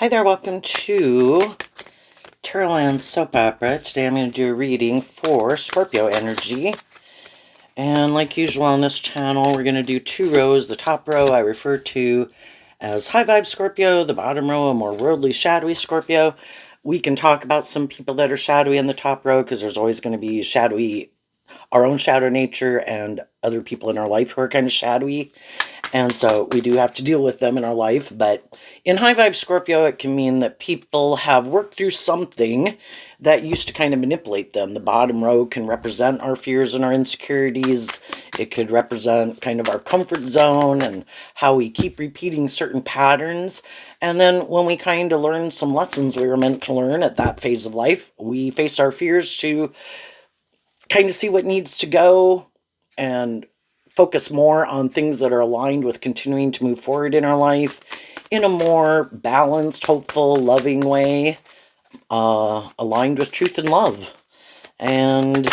Hi there, welcome to Terrorland Soap Opera. Today I'm going to do a reading for Scorpio energy. And like usual on this channel, we're going to do two rows. The top row I refer to as High Vibe Scorpio, the bottom row a more worldly, shadowy Scorpio. We can talk about some people that are shadowy in the top row because there's always going to be shadowy, our own shadow nature, and other people in our life who are kind of shadowy. And so we do have to deal with them in our life. But in High Vibe Scorpio, it can mean that people have worked through something that used to kind of manipulate them. The bottom row can represent our fears and our insecurities. It could represent kind of our comfort zone and how we keep repeating certain patterns. And then when we kind of learn some lessons we were meant to learn at that phase of life, we face our fears to kind of see what needs to go and focus more on things that are aligned with continuing to move forward in our life in a more balanced, hopeful, loving way, aligned with truth and love. And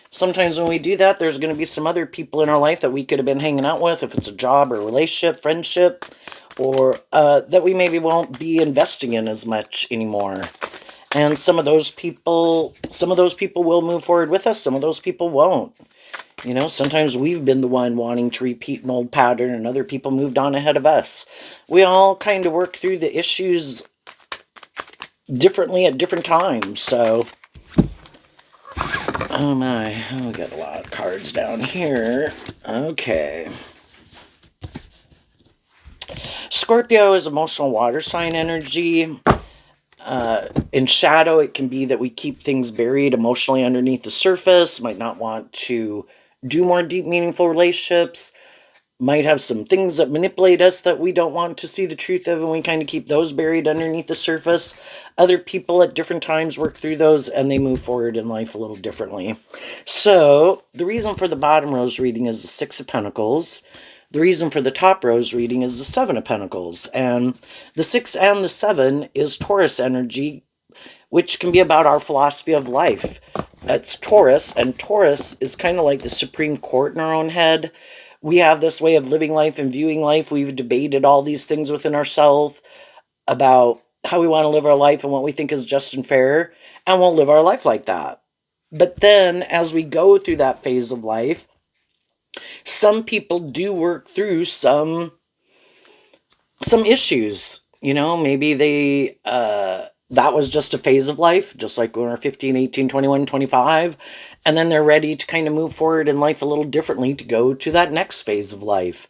sometimes when we do that, there's going to be some other people in our life that we could have been hanging out with, if it's a job or relationship, friendship, or that we maybe won't be investing in as much anymore. And some of those people will move forward with us, some of those people won't. You know, sometimes we've been the one wanting to repeat an old pattern and other people moved on ahead of us. We all kind of work through the issues differently at different times, so... Oh my, we got a lot of cards down here. Okay. Scorpio is emotional water sign energy. In shadow, it can be that we keep things buried emotionally underneath the surface, might not want to do more deep, meaningful relationships, might have some things that manipulate us that we don't want to see the truth of, and we kind of keep those buried underneath the surface. Other people at different times work through those, and they move forward in life a little differently. So, the reason for the bottom row's reading is the Six of Pentacles. The reason for the top row's reading is the Seven of Pentacles. And the 6 and the 7 is Taurus energy, which can be about our philosophy of life. That's Taurus, and Taurus is kind of like the Supreme Court in our own head. We have this way of living life and viewing life. We've debated all these things within ourselves about how we want to live our life and what we think is just and fair, and we'll live our life like that. But then, as we go through that phase of life, some people do work through some issues. You know, maybe they... that was just a phase of life, just like when we're 15, 18, 21, 25. And then they're ready to kind of move forward in life a little differently to go to that next phase of life.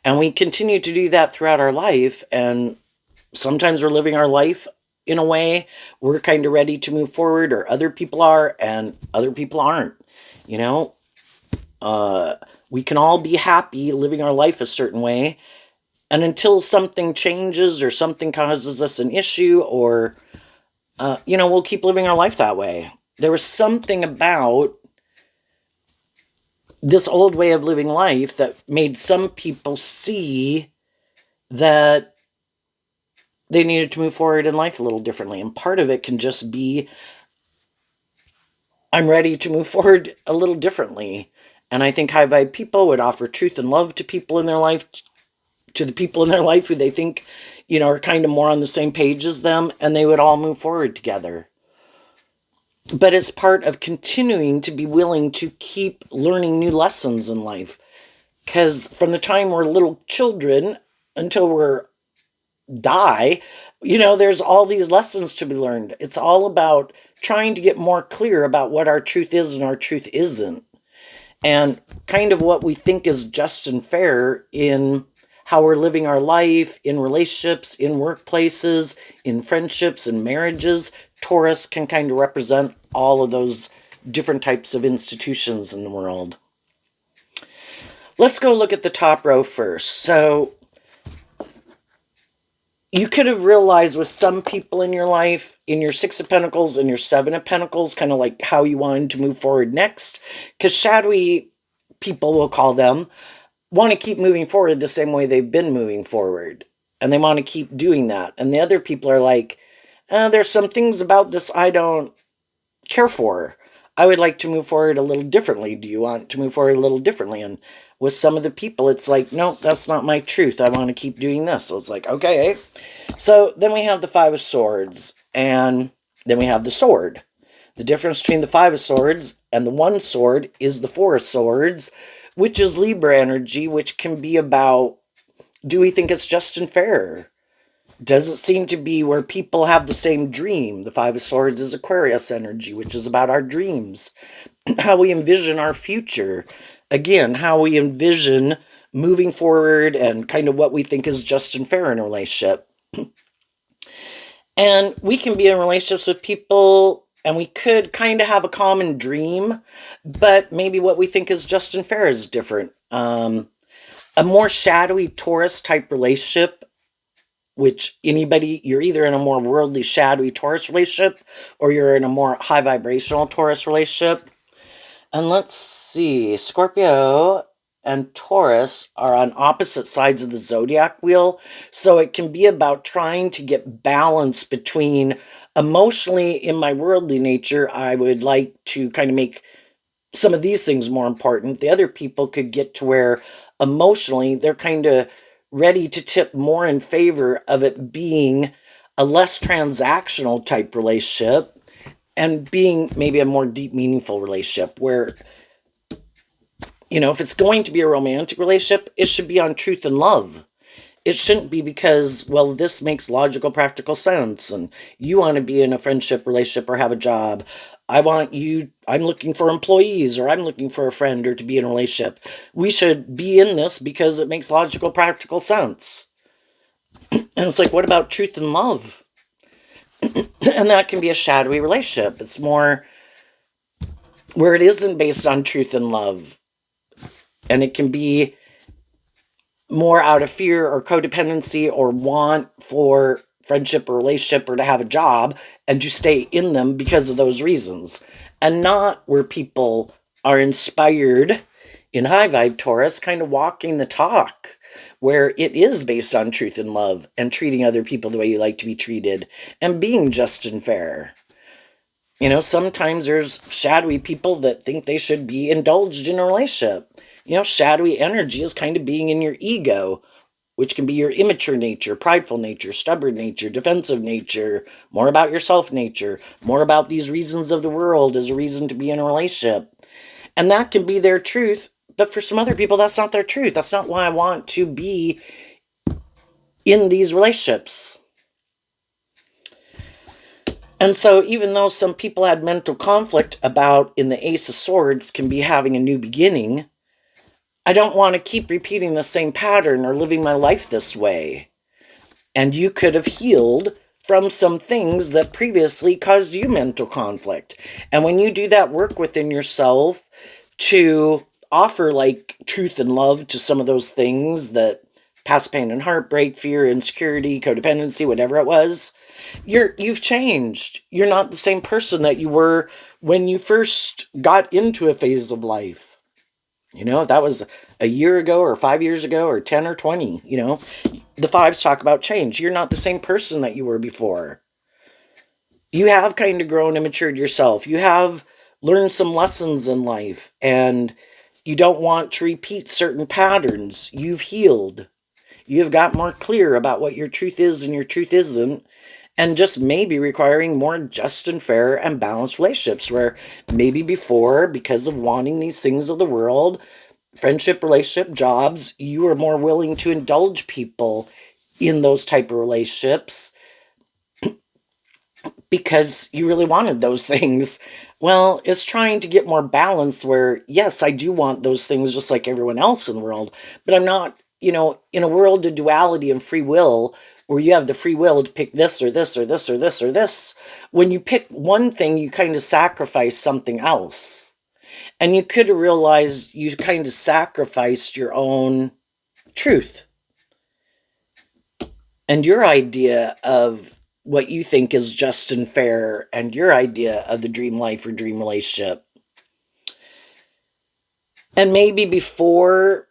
And we continue to do that throughout our life. And sometimes we're living our life in a way we're kind of ready to move forward, or other people are, and other people aren't. You know, we can all be happy living our life a certain way. And until something changes or something causes us an issue, or you know, we'll keep living our life that way. There was something about this old way of living life that made some people see that they needed to move forward in life a little differently. And part of it can just be, I'm ready to move forward a little differently. And I think high vibe people would offer truth and love to people in their life, to the people in their life who they think, you know, are kind of more on the same page as them, and they would all move forward together. But it's part of continuing to be willing to keep learning new lessons in life. Because from the time we're little children until we're die, you know, there's all these lessons to be learned. It's all about trying to get more clear about what our truth is and our truth isn't. And kind of what we think is just and fair in how we're living our life, in relationships, in workplaces, in friendships, and marriages. Taurus can kind of represent all of those different types of institutions in the world. Let's go look at the top row first. So, you could have realized with some people in your life, in your Six of Pentacles and your Seven of Pentacles, kind of like how you wanted to move forward next. Because shadowy people, we'll call them, want to keep moving forward the same way they've been moving forward. And they want to keep doing that. And the other people are like, there's some things about this I don't care for. I would like to move forward a little differently. Do you want to move forward a little differently? And with some of the people, it's like, no, that's not my truth. I want to keep doing this. So it's like, okay. So then we have the Five of Swords, and then we have the sword. The difference between the Five of Swords and the one sword is the Four of Swords, which is Libra energy, which can be about, do we think it's just and fair? Does it seem to be where people have the same dream? The Five of Swords is Aquarius energy, which is about our dreams, how we envision our future. Again, how we envision moving forward and kind of what we think is just and fair in a relationship. And we can be in relationships with people and we could kind of have a common dream, but maybe what we think is just and fair is different. A more shadowy Taurus type relationship, which anybody, you're either in a more worldly, shadowy Taurus relationship or you're in a more high vibrational Taurus relationship. And let's see, Scorpio and Taurus are on opposite sides of the zodiac wheel. So it can be about trying to get balance between emotionally, in my worldly nature, I would like to kind of make some of these things more important. The other people could get to where emotionally they're kind of ready to tip more in favor of it being a less transactional type relationship and being maybe a more deep, meaningful relationship where, if it's going to be a romantic relationship, it should be on truth and love. It shouldn't be because, well, this makes logical, practical sense, and you want to be in a friendship relationship or have a job. I'm looking for employees, or I'm looking for a friend, or to be in a relationship. We should be in this because it makes logical, practical sense. And it's like, what about truth and love? And that can be a shadowy relationship. It's more where it isn't based on truth and love. And it can be more out of fear or codependency or want for friendship or relationship or to have a job and to stay in them because of those reasons. And not where people are inspired in high vibe Taurus, kind of walking the talk, where it is based on truth and love and treating other people the way you like to be treated and being just and fair. Sometimes there's shadowy people that think they should be indulged in a relationship. Shadowy energy is kind of being in your ego, which can be your immature nature, prideful nature, stubborn nature, defensive nature, more about yourself nature, more about these reasons of the world as a reason to be in a relationship. And that can be their truth, but for some other people, that's not their truth. That's not why I want to be in these relationships. And so even though some people had mental conflict about in the Ace of Swords can be having a new beginning, I don't want to keep repeating the same pattern or living my life this way. And you could have healed from some things that previously caused you mental conflict. And when you do that work within yourself to offer like truth and love to some of those things that past pain and heartbreak, fear, insecurity, codependency, whatever it was, you've changed. You're not the same person that you were when you first got into a phase of life. If that was a year ago or 5 years ago or 10 or 20, the fives talk about change. You're not the same person that you were before. You have kind of grown and matured yourself. You have learned some lessons in life and you don't want to repeat certain patterns. You've healed. You have got more clear about what your truth is and your truth isn't, and just maybe requiring more just and fair and balanced relationships where maybe before, because of wanting these things of the world, friendship, relationship, jobs, you are more willing to indulge people in those type of relationships because you really wanted those things. Well, it's trying to get more balance where, yes, I do want those things just like everyone else in the world, but I'm not, in a world of duality and free will where you have the free will to pick this or this or this or this or this. When you pick one thing, you kind of sacrifice something else. And you could have realized you kind of sacrificed your own truth and your idea of what you think is just and fair and your idea of the dream life or dream relationship. And maybe before,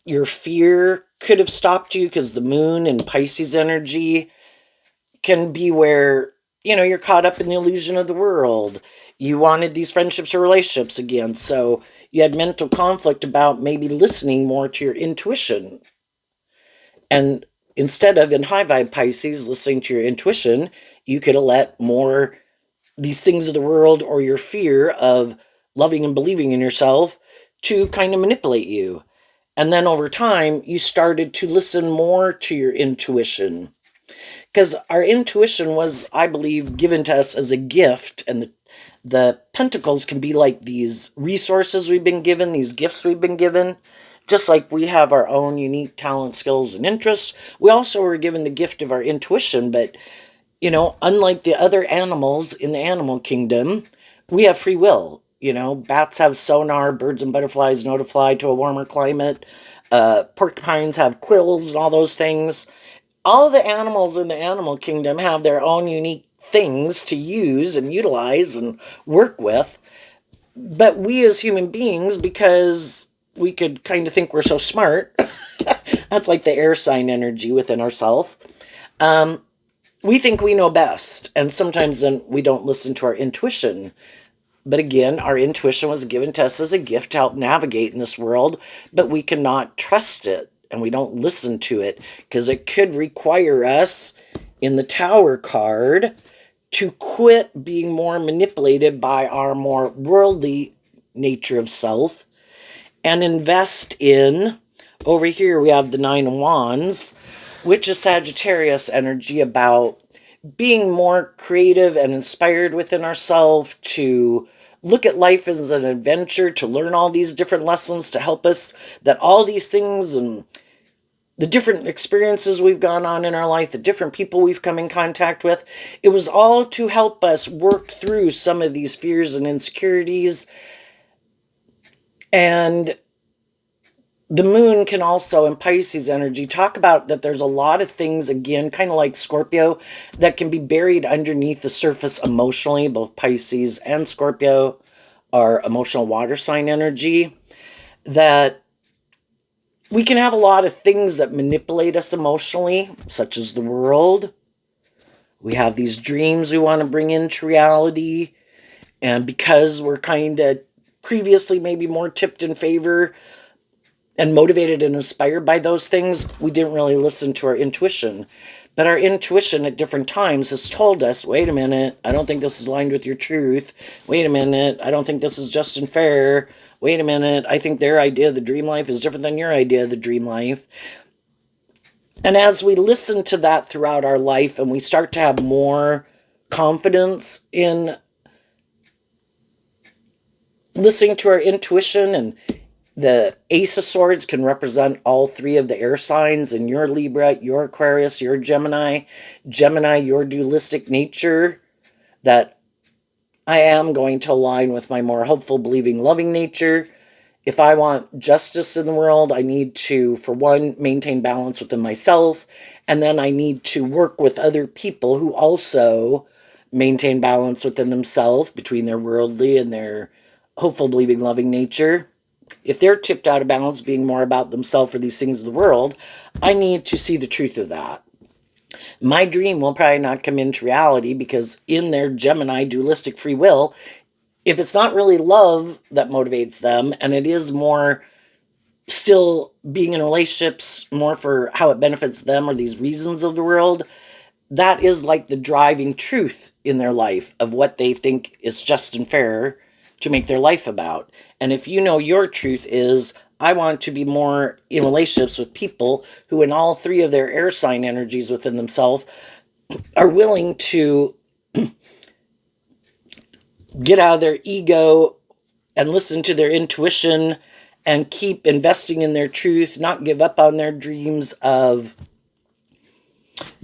your fear could have stopped you because the moon and Pisces energy can be where, you're caught up in the illusion of the world. You wanted these friendships or relationships again. So you had mental conflict about maybe listening more to your intuition. And instead of in high vibe Pisces listening to your intuition, you could have let more these things of the world or your fear of loving and believing in yourself to kind of manipulate you. And then over time, you started to listen more to your intuition. Because our intuition was, I believe, given to us as a gift. And the pentacles can be like these resources we've been given, these gifts we've been given. Just like we have our own unique talent, skills, and interests, we also were given the gift of our intuition. But unlike the other animals in the animal kingdom, we have free will. Bats have sonar, birds and butterflies know to fly to a warmer climate, porcupines have quills and all those things. All the animals in the animal kingdom have their own unique things to use and utilize and work with. But we as human beings, because we could kind of think we're so smart, that's like the air sign energy within ourselves. We think we know best, and sometimes then we don't listen to our intuition. But again, our intuition was given to us as a gift to help navigate in this world, but we cannot trust it and we don't listen to it because it could require us in the Tower card to quit being more manipulated by our more worldly nature of self and invest in, over here we have the Nine of Wands, which is Sagittarius energy, about being more creative and inspired within ourselves, to look at life as an adventure, to learn all these different lessons to help us, that all these things and the different experiences we've gone on in our life, the different people we've come in contact with, it was all to help us work through some of these fears and insecurities. And the moon can also, in Pisces energy, talk about that there's a lot of things, again, kind of like Scorpio, that can be buried underneath the surface emotionally. Both Pisces and Scorpio are emotional water sign energy. That we can have a lot of things that manipulate us emotionally, such as the world. We have these dreams we want to bring into reality. And because we're kind of previously maybe more tipped in favor and motivated and inspired by those things, we didn't really listen to our intuition. But our intuition at different times has told us, wait a minute, I don't think this is aligned with your truth. Wait a minute, I don't think this is just and fair. Wait a minute, I think their idea of the dream life is different than your idea of the dream life. And as we listen to that throughout our life and we start to have more confidence in listening to our intuition, and the Ace of Swords can represent all three of the air signs, and your Libra, your Aquarius, your Gemini. Gemini, your dualistic nature, that I am going to align with my more hopeful, believing, loving nature. If I want justice in the world, I need to, for one, maintain balance within myself, and then I need to work with other people who also maintain balance within themselves between their worldly and their hopeful, believing, loving nature. If they're tipped out of balance, being more about themselves or these things of the world, I need to see the truth of that. My dream will probably not come into reality because in their Gemini dualistic free will, if it's not really love that motivates them, and it is more still being in relationships more for how it benefits them or these reasons of the world, that is like the driving truth in their life of what they think is just and fair to make their life about. And if you know your truth is, I want to be more in relationships with people who, in all three of their air sign energies within themselves, are willing to get out of their ego and listen to their intuition and keep investing in their truth, not give up on their dreams of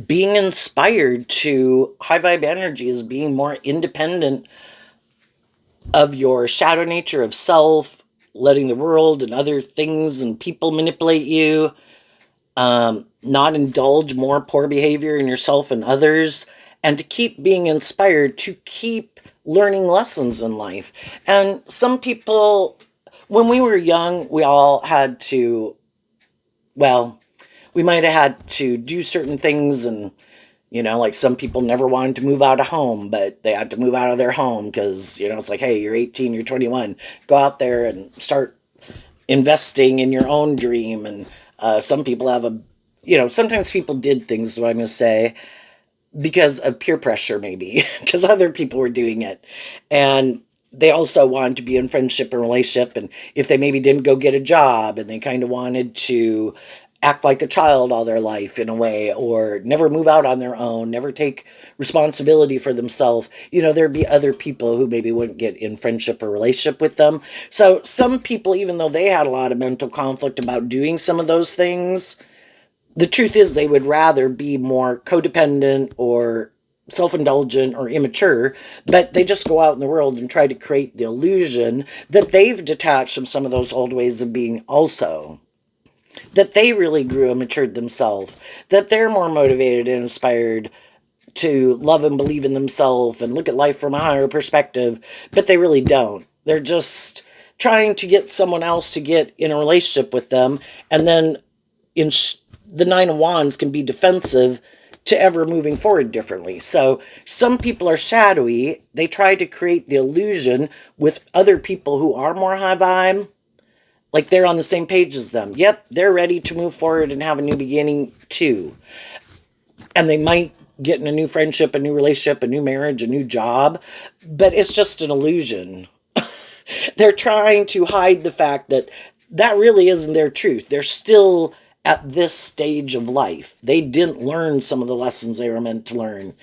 being inspired to high vibe energies, being more independent of your shadow nature of self, letting the world and other things and people manipulate you, not indulge more poor behavior in yourself and others, and to keep being inspired to keep learning lessons in life. And some people, when we were young, we all had to, well, we might have had to do certain things and Like some people never wanted to move out of home, but they had to move out of their home because, it's like, hey, you're 18, you're 21, go out there and start investing in your own dream. And some people have sometimes people did things, what I'm going to say, because of peer pressure, maybe, because other people were doing it. And they also wanted to be in friendship and relationship. And if they maybe didn't go get a job and they kind of wanted to act like a child all their life in a way, or never move out on their own, never take responsibility for themselves, there'd be other people who maybe wouldn't get in friendship or relationship with them. So some people, even though they had a lot of mental conflict about doing some of those things, the truth is they would rather be more codependent or self-indulgent or immature, but they just go out in the world and try to create the illusion that they've detached from some of those old ways of being also, that they really grew and matured themselves, that they're more motivated and inspired to love and believe in themselves and look at life from a higher perspective, but they really don't. They're just trying to get someone else to get in a relationship with them, and then in the Nine of Wands can be defensive to ever moving forward differently. So some people are shadowy. They try to create the illusion with other people who are more high vibe, like they're on the same page as them. Yep, they're ready to move forward and have a new beginning too. And they might get in a new friendship, a new relationship, a new marriage, a new job, but it's just an illusion. They're trying to hide the fact that that really isn't their truth. They're still at this stage of life. They didn't learn some of the lessons they were meant to learn.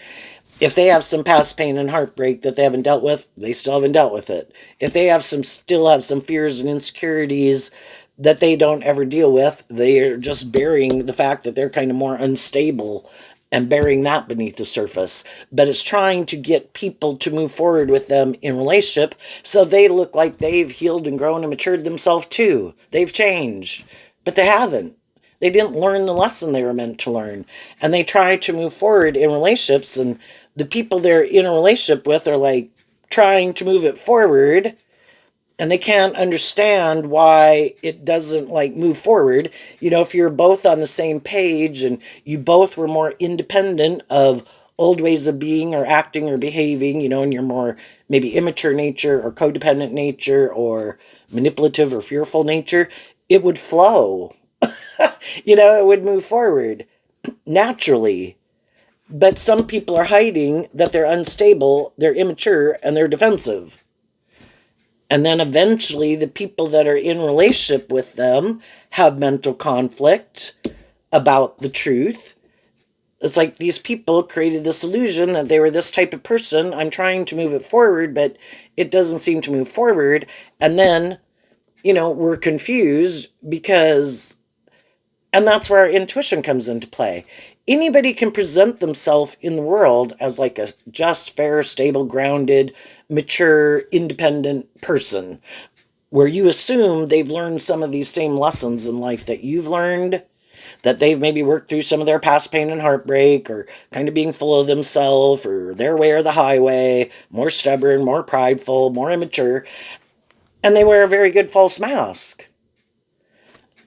If they have some past pain and heartbreak that they haven't dealt with, they still haven't dealt with it. If they still have some fears and insecurities that they don't ever deal with, they are just burying the fact that they're kind of more unstable and burying that beneath the surface. But it's trying to get people to move forward with them in relationship so they look like they've healed and grown and matured themselves too. They've changed, but they haven't. They didn't learn the lesson they were meant to learn. And they try to move forward in relationships, and the people they're in a relationship with are like trying to move it forward, and they can't understand why it doesn't like move forward. If you're both on the same page and you both were more independent of old ways of being or acting or behaving, and you're more maybe immature nature or codependent nature or manipulative or fearful nature, it would flow. It would move forward naturally. But some people are hiding that they're unstable, they're immature, and they're defensive. And then eventually the people that are in relationship with them have mental conflict about the truth. It's like these people created this illusion that they were this type of person. I'm trying to move it forward, but it doesn't seem to move forward. And then, we're confused because, and that's where our intuition comes into play. Anybody can present themselves in the world as like a just, fair, stable, grounded, mature, independent person, where you assume they've learned some of these same lessons in life that you've learned, that they've maybe worked through some of their past pain and heartbreak, or kind of being full of themselves, or their way or the highway, more stubborn, more prideful, more immature, and they wear a very good false mask.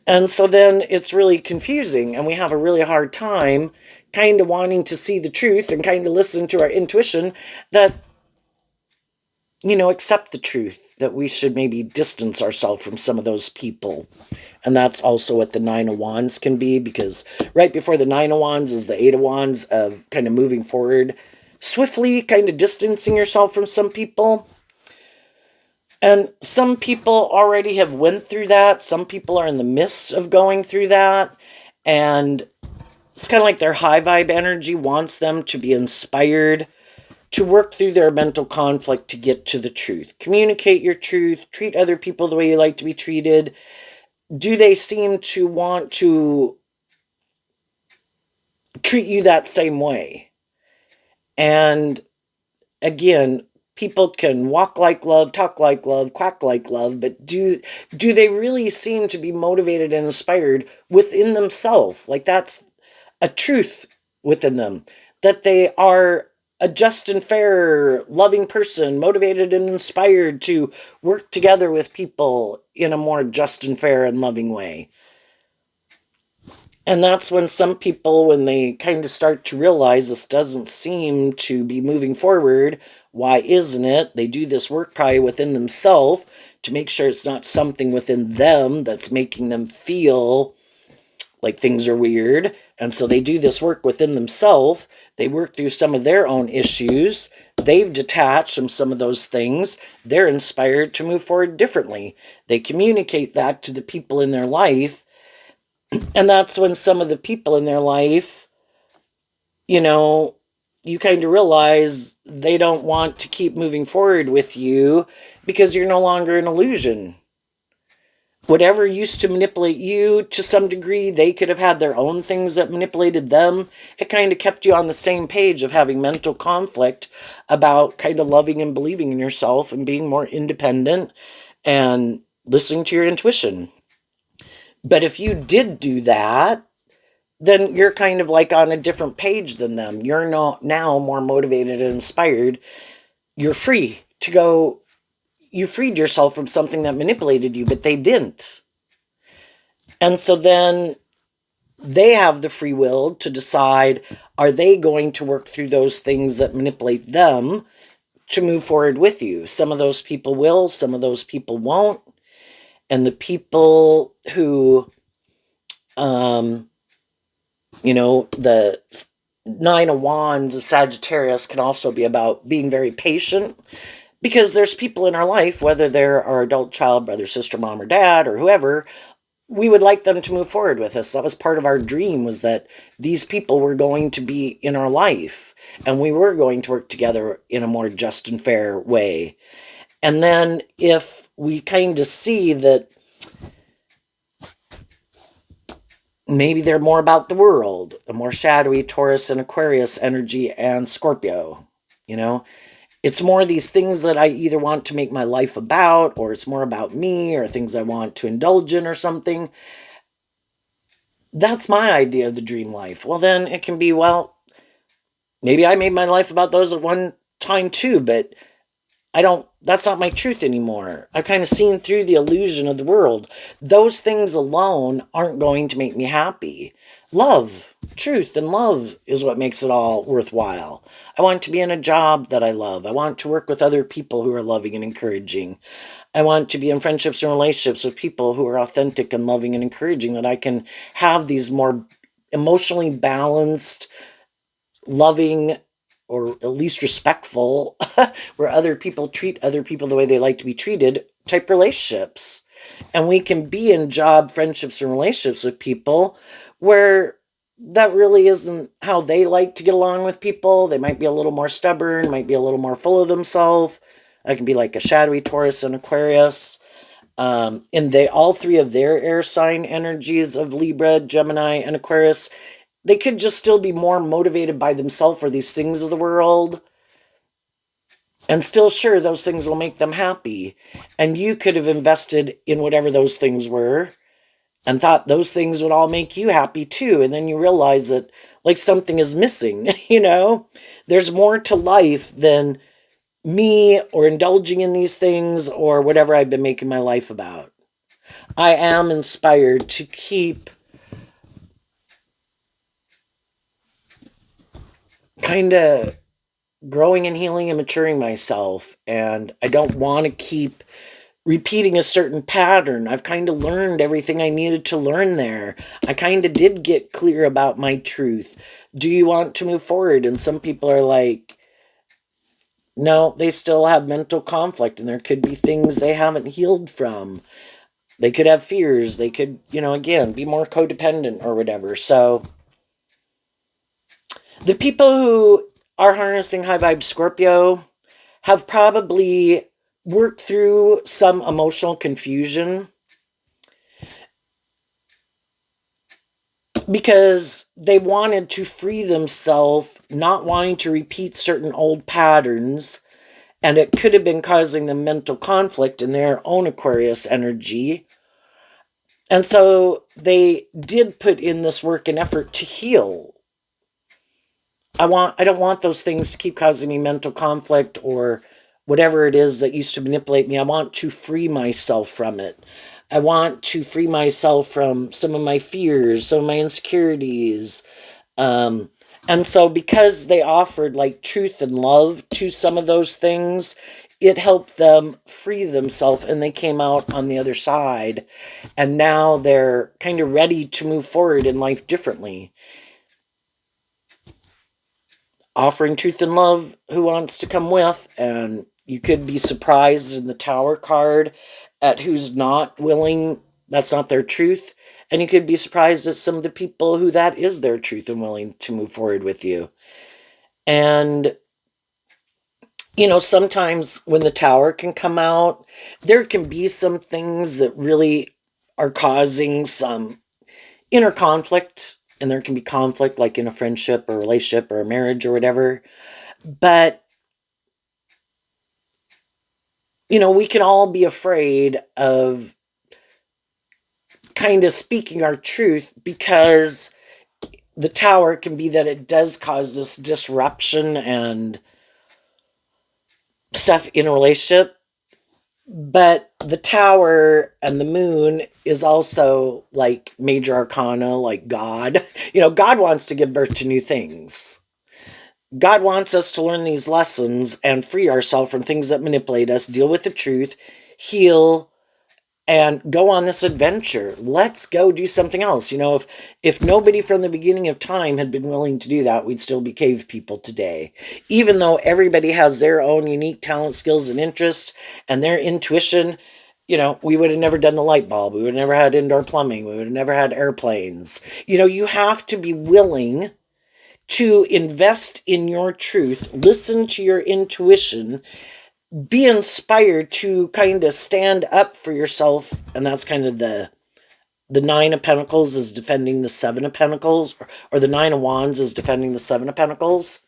And so then it's really confusing, and we have a really hard time kind of wanting to see the truth and kind of listen to our intuition that, accept the truth, that we should maybe distance ourselves from some of those people. And that's also what the Nine of Wands can be, because right before the Nine of Wands is the Eight of Wands of kind of moving forward, swiftly kind of distancing yourself from some people. And some people already have went through that. Some people are in the midst of going through that. And it's kind of like their high vibe energy wants them to be inspired to work through their mental conflict to get to the truth. Communicate your truth. Treat other people the way you like to be treated. Do they seem to want to treat you that same way? And again, people can walk like love, talk like love, quack like love, but do they really seem to be motivated and inspired within themselves? Like that's a truth within them, that they are a just and fair, loving person, motivated and inspired to work together with people in a more just and fair and loving way. And that's when some people, when they kind of start to realize this doesn't seem to be moving forward, why isn't it? They do this work probably within themselves to make sure it's not something within them that's making them feel like things are weird. And so they do this work within themselves. They work through some of their own issues. They've detached from some of those things. They're inspired to move forward differently. They communicate that to the people in their life. And that's when some of the people in their life, you know, you kind of realize they don't want to keep moving forward with you because you're no longer an illusion. Whatever used to manipulate you to some degree, they could have had their own things that manipulated them. It kind of kept you on the same page of having mental conflict about kind of loving and believing in yourself and being more independent and listening to your intuition. But if you did do that, then you're kind of like on a different page than them. You're not now more motivated and inspired. You're free to go. You freed yourself from something that manipulated you, but they didn't. And so then they have the free will to decide, are they going to work through those things that manipulate them to move forward with you? Some of those people will, some of those people won't. And the people who, um, the Nine of Wands of Sagittarius can also be about being very patient, because there's people in our life, whether they're our adult child, brother, sister, mom, or dad, or whoever, we would like them to move forward with us. That was part of our dream, was that these people were going to be in our life and we were going to work together in a more just and fair way. And then if we kind of see that maybe they're more about the world, a more shadowy Taurus and Aquarius energy and Scorpio, you know, it's more these things that I either want to make my life about, or it's more about me, or things I want to indulge in or something. That's my idea of the dream life. Well, then it can be, well, maybe I made my life about those at one time too, but that's not my truth anymore. I've kind of seen through the illusion of the world. Those things alone aren't going to make me happy. Love, truth, and love is what makes it all worthwhile. I want to be in a job that I love. I want to work with other people who are loving and encouraging. I want to be in friendships and relationships with people who are authentic and loving and encouraging, that I can have these more emotionally balanced, loving, or at least respectful, where other people treat other people the way they like to be treated type relationships. And we can be in job, friendships, and relationships with people where that really isn't how they like to get along with people. They might be a little more stubborn, might be a little more full of themselves. I can be like a shadowy Taurus and Aquarius. And they, all three of their air sign energies of Libra, Gemini, and Aquarius, they could just still be more motivated by themselves for these things of the world. And still, sure, those things will make them happy. And you could have invested in whatever those things were and thought those things would all make you happy too. And then you realize that, like, something is missing, There's more to life than me or indulging in these things or whatever I've been making my life about. I am inspired to keep kind of growing and healing and maturing myself. And I don't want to keep repeating a certain pattern. I've kind of learned everything I needed to learn there. I kind of did get clear about my truth. Do you want to move forward? And some people are like, no, they still have mental conflict, and there could be things they haven't healed from. They could have fears. They could, again, be more codependent or whatever. So the people who are harnessing high vibe Scorpio have probably worked through some emotional confusion because they wanted to free themselves, not wanting to repeat certain old patterns, and it could have been causing them mental conflict in their own Aquarius energy. And so they did put in this work and effort to heal. I don't want those things to keep causing me mental conflict or whatever it is that used to manipulate me. I want to free myself from it. I want to free myself from some of my fears, some of my insecurities. Um, and so, because they offered like truth and love to some of those things, it helped them free themselves and they came out on the other side. And now they're kind of ready to move forward in life differently. Offering truth and love, who wants to come with? And you could be surprised in the Tower card at who's not willing, that's not their truth. And you could be surprised at some of the people who that is their truth and willing to move forward with you. And, sometimes when the Tower can come out, there can be some things that really are causing some inner conflict. And there can be conflict like in a friendship or relationship or a marriage or whatever. But we can all be afraid of kind of speaking our truth because the Tower can be that it does cause this disruption and stuff in a relationship. But the Tower and the Moon is also like major arcana, like God. God wants to give birth to new things. God wants us to learn these lessons and free ourselves from things that manipulate us, deal with the truth, heal, and go on this adventure. Let's go do something else. If nobody from the beginning of time had been willing to do that, we'd still be cave people today. Even though everybody has their own unique talent, skills, and interests and their intuition, we would have never done the light bulb. We would have never had indoor plumbing. We would have never had airplanes. You have to be willing to invest in your truth, listen to your intuition, be inspired to kind of stand up for yourself. And that's kind of the Nine of Pentacles is defending the Seven of Pentacles, or the Nine of Wands is defending the Seven of Pentacles.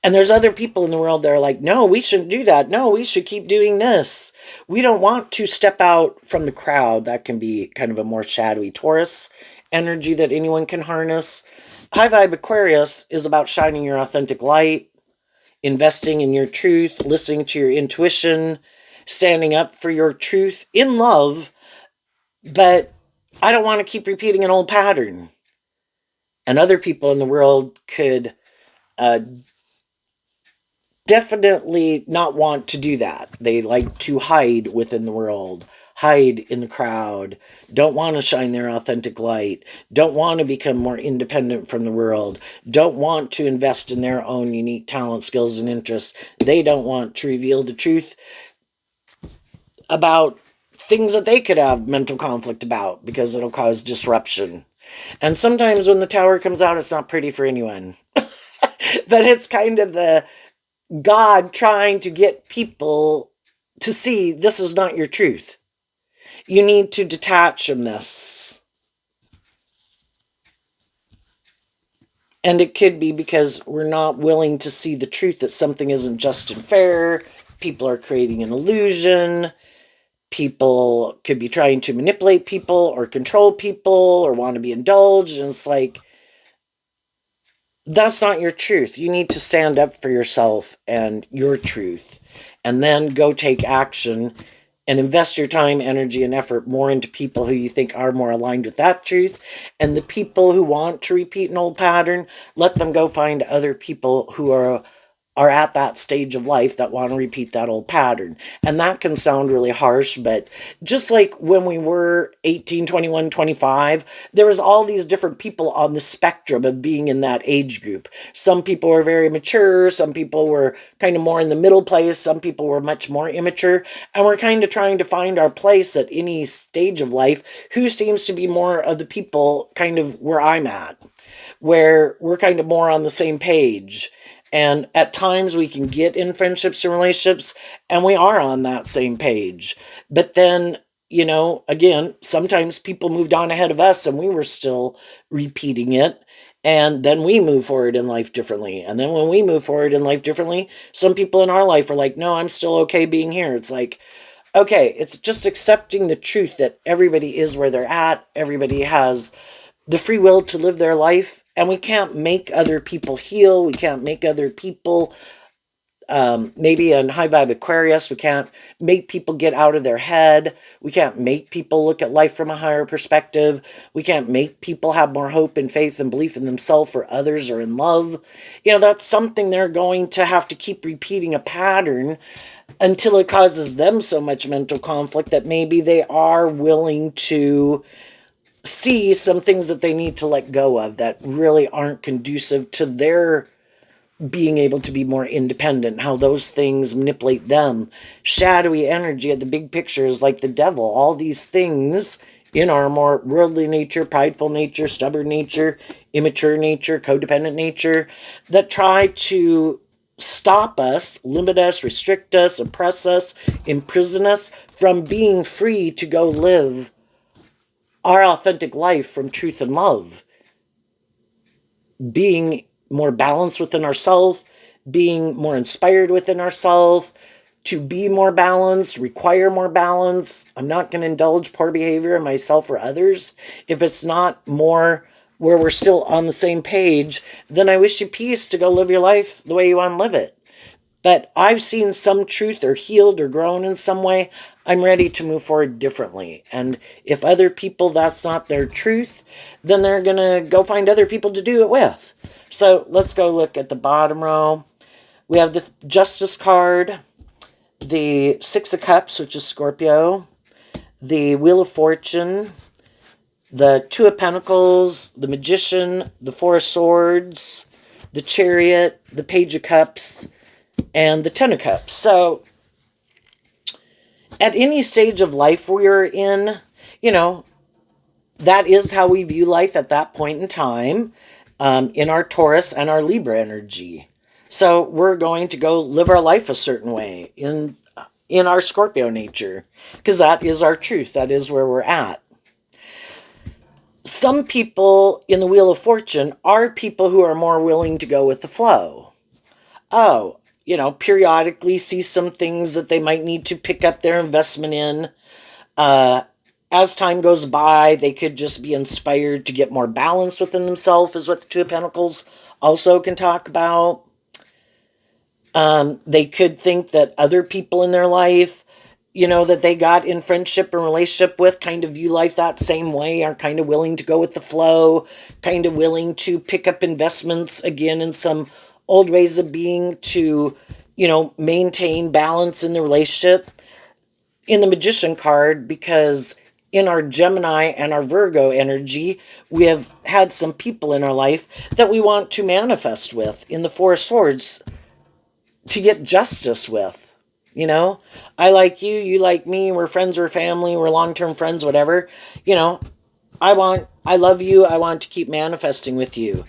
And there's other people in the world that are like, no, we shouldn't do that. No, we should keep doing this. We don't want to step out from the crowd. That can be kind of a more shadowy Taurus energy that anyone can harness. High vibe Aquarius is about shining your authentic light, investing in your truth, listening to your intuition, standing up for your truth in love. But I don't want to keep repeating an old pattern. And other people in the world could definitely not want to do that. They like to hide within the world, hide in the crowd, don't want to shine their authentic light, don't want to become more independent from the world, don't want to invest in their own unique talent, skills, and interests. They don't want to reveal the truth about things that they could have mental conflict about because it'll cause disruption. And sometimes when the Tower comes out, it's not pretty for anyone. But it's kind of the God trying to get people to see this is not your truth. You need to detach from this. And it could be because we're not willing to see the truth that something isn't just and fair. People are creating an illusion. People could be trying to manipulate people or control people or want to be indulged. And it's like, that's not your truth. You need to stand up for yourself and your truth, and then go take action and invest your time, energy, and effort more into people who you think are more aligned with that truth. And the people who want to repeat an old pattern, let them go find other people who are at that stage of life that want to repeat that old pattern. And that can sound really harsh, but just like when we were 18, 21, 25, there was all these different people on the spectrum of being in that age group. Some people were very mature, some people were kind of more in the middle place, some people were much more immature, and we're kind of trying to find our place at any stage of life. Who seems to be more of the people kind of where I'm at, where we're kind of more on the same page. And at times we can get in friendships and relationships and we are on that same page. But then, again, sometimes people moved on ahead of us and we were still repeating it. And then we move forward in life differently. And then when we move forward in life differently, some people in our life are like, no, I'm still okay being here. It's like, okay, it's just accepting the truth that everybody is where they're at. Everybody has the free will to live their life, and we can't make other people heal. We can't make other people maybe in high vibe Aquarius, we can't make people get out of their head. We can't make people look at life from a higher perspective. We can't make people have more hope and faith and belief in themselves or others or in love. That's something they're going to have to keep repeating a pattern until it causes them so much mental conflict that maybe they are willing to see some things that they need to let go of that really aren't conducive to their being able to be more independent, how those things manipulate them. Shadowy energy at the big picture is like the devil. All these things in our more worldly nature, prideful nature, stubborn nature, immature nature, codependent nature, that try to stop us, limit us, restrict us, oppress us, imprison us from being free to go live our authentic life from truth and love. Being more balanced within ourselves, being more inspired within ourselves. To be more balanced, require more balance. I'm not going to indulge poor behavior in myself or others if it's not more where we're still on the same page. Then I wish you peace to go live your life the way you want to live it. But I've seen some truth or healed or grown in some way. I'm ready to move forward differently. And if other people, that's not their truth, then they're going to go find other people to do it with. So let's go look at the bottom row. We have the Justice card, the Six of Cups, which is Scorpio, the Wheel of Fortune, the Two of Pentacles, the Magician, the Four of Swords, the Chariot, the Page of Cups, and the Ten of Cups. So at any stage of life we're in, that is how we view life at that point in time, in our Taurus and our Libra energy. So we're going to go live our life a certain way in our Scorpio nature, because that is our truth. That is where we're at. Some people in the Wheel of Fortune are people who are more willing to go with the flow. Periodically see some things that they might need to pick up their investment in. As time goes by, they could just be inspired to get more balance within themselves, is what the Two of Pentacles also can talk about. They could think that other people in their life, that they got in friendship or relationship with, kind of view life that same way, are kind of willing to go with the flow, kind of willing to pick up investments again in some old ways of being to, maintain balance in the relationship. In the Magician card, because in our Gemini and our Virgo energy, we have had some people in our life that we want to manifest with. In the Four of Swords, to get justice with. I like you, you like me, we're friends, we're family, we're long-term friends, whatever. I love you, I want to keep manifesting with you.